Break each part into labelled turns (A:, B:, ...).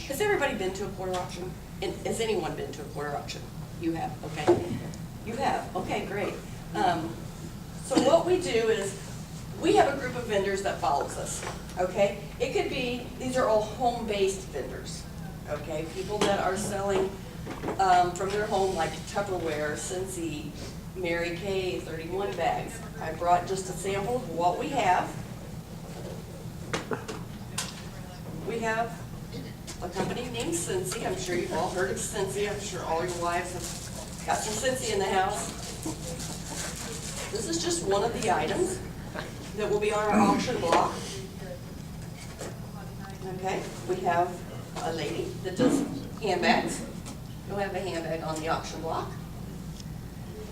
A: Has everybody been to a quarter auction? And has anyone been to a quarter auction? You have, okay. You have, okay, great. So what we do is, we have a group of vendors that follows us, okay? It could be, these are all home-based vendors, okay? People that are selling from their home, like Tupperware, Cincy, Mary Kay, 31 bags. I brought just a sample of what we have. We have a company named Cincy. I'm sure you've all heard of Cincy. I'm sure all your wives have got some Cincy in the house. This is just one of the items that will be on our auction block. Okay, we have a lady that does handbags. We'll have a handbag on the auction block.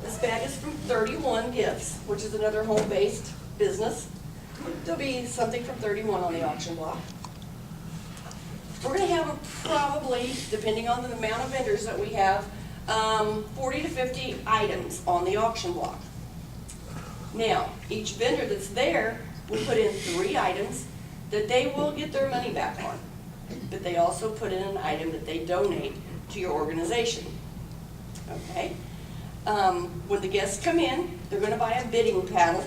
A: This bag is from 31 Gifts, which is another home-based business. There'll be something from 31 on the auction block. We're going to have probably, depending on the amount of vendors that we have, 40 to 50 items on the auction block. Now, each vendor that's there will put in 3 items that they will get their money back on. But they also put in an item that they donate to your organization. Okay? When the guests come in, they're going to buy a bidding paddle,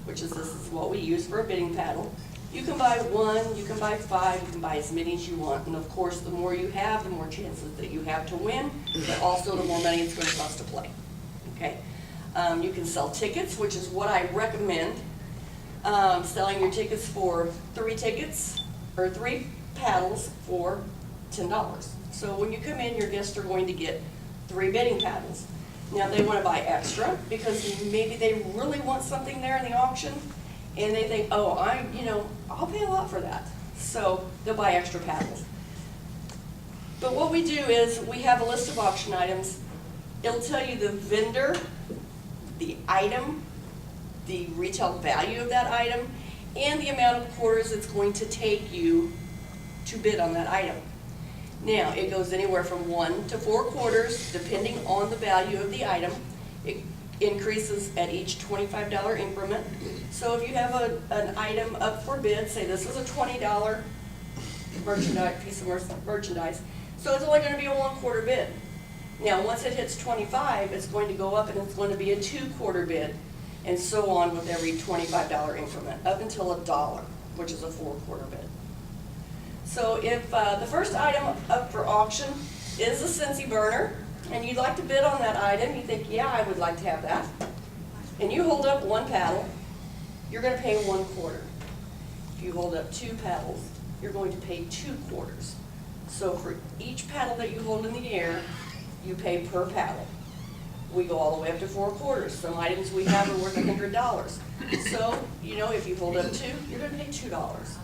A: which is this is what we use for a bidding paddle. You can buy 1, you can buy 5, you can buy as many as you want. And of course, the more you have, the more chances that you have to win, but also the more money it's going to cost to play. Okay? You can sell tickets, which is what I recommend. Selling your tickets for 3 tickets or 3 paddles for $10. So when you come in, your guests are going to get 3 bidding paddles. Now they want to buy extra because maybe they really want something there in the auction, and they think, oh, I'll pay a lot for that. So they'll buy extra paddles. But what we do is we have a list of auction items. It'll tell you the vendor, the item, the retail value of that item, and the amount of quarters it's going to take you to bid on that item. Now, it goes anywhere from 1 to 4 quarters, depending on the value of the item. It increases at each $25 increment. So if you have an item up for bid, say this is a $20 piece of merchandise, so it's only going to be a 1/4 bid. Now, once it hits 25, it's going to go up and it's going to be a 2/4 bid, and so on with every $25 increment, up until $1, which is a 4/4 bid. So if the first item up for auction is a Cincy burner, and you'd like to bid on that item, you think, yeah, I would like to have that, and you hold up 1 paddle, you're going to pay 1/4. If you hold up 2 paddles, you're going to pay 2 quarters. So for each paddle that you hold in the air, you pay per paddle. We go all the way up to 4 quarters. Some items we have are worth $100. So, if you hold up 2, you're going to pay $2.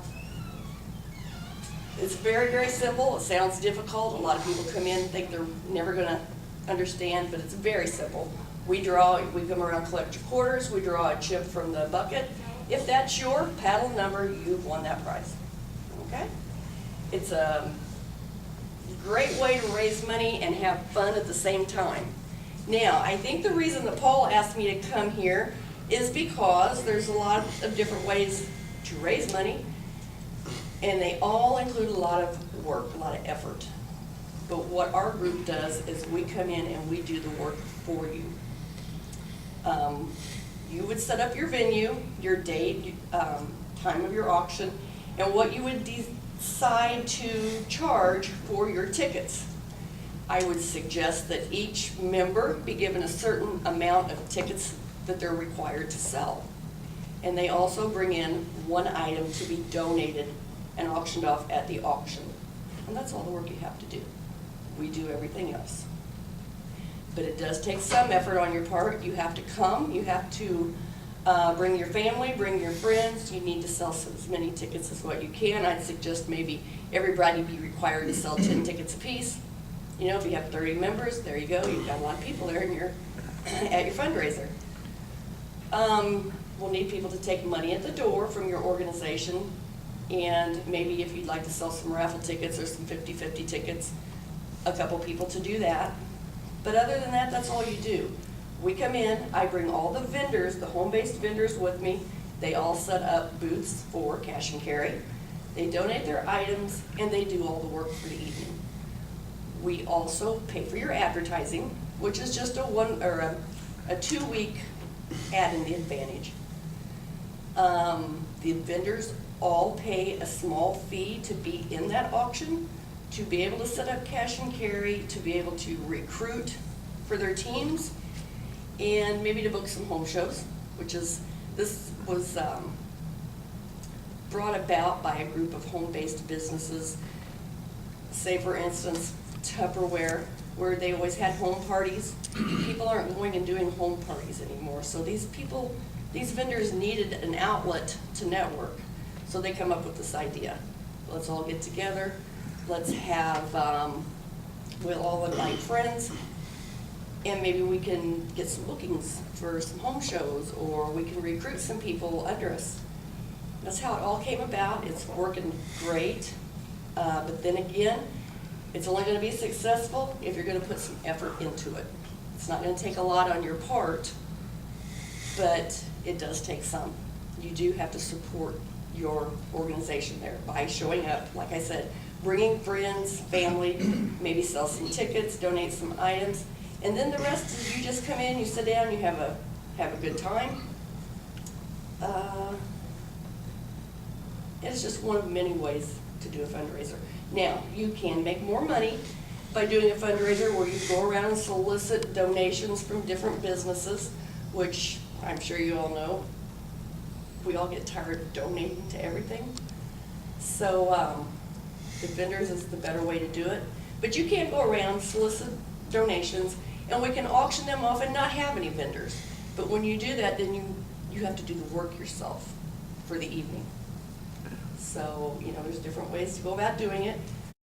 A: It's very, very simple. It sounds difficult. A lot of people come in and think they're never going to understand, but it's very simple. We come around, collect your quarters, we draw a chip from the bucket. If that's your paddle number, you've won that prize. Okay? It's a great way to raise money and have fun at the same time. Now, I think the reason that Paul asked me to come here is because there's a lot of different ways to raise money, and they all include a lot of work, a lot of effort. But what our group does is we come in and we do the work for you. You would set up your venue, your date, time of your auction, and what you would decide to charge for your tickets. I would suggest that each member be given a certain amount of tickets that they're required to sell. And they also bring in 1 item to be donated and auctioned off at the auction. And that's all the work you have to do. We do everything else. But it does take some effort on your part. You have to come, you have to bring your family, bring your friends. You need to sell as many tickets as what you can. I'd suggest maybe everybody be required to sell 10 tickets apiece. If you have 30 members, there you go. You've got a lot of people there at your fundraiser. We'll need people to take money at the door from your organization, and maybe if you'd like to sell some raffle tickets or some 50-50 tickets, a couple people to do that. But other than that, that's all you do. We come in, I bring all the vendors, the home-based vendors with me. They all set up booths for cash and carry. They donate their items, and they do all the work for the evening. We also pay for your advertising, which is just a 2-week ad in the Advantage. The vendors all pay a small fee to be in that auction, to be able to set up cash and carry, to be able to recruit for their teams, and maybe to book some home shows, this was brought about by a group of home-based businesses. Say, for instance, Tupperware, where they always had home parties. People aren't going and doing home parties anymore, so these vendors needed an outlet to network. So they come up with this idea. Let's all get together. Let's have, we'll all invite friends, and maybe we can get some bookings for some home shows, or we can recruit some people under us. That's how it all came about. It's working great. But then again, it's only going to be successful if you're going to put some effort into it. It's not going to take a lot on your part, but it does take some. You do have to support your organization there by showing up, like I said, bringing friends, family, maybe sell some tickets, donate some items, and then the rest is you just come in, you sit down, you have a good time. It's just one of many ways to do a fundraiser. Now, you can make more money by doing a fundraiser where you go around and solicit donations from different businesses, which I'm sure you all know. We all get tired of donating to everything. So the vendors is the better way to do it. But you can go around, solicit donations, and we can auction them off and not have any vendors. But when you do that, then you have to do the work yourself for the evening. So, there's different ways to go about doing it.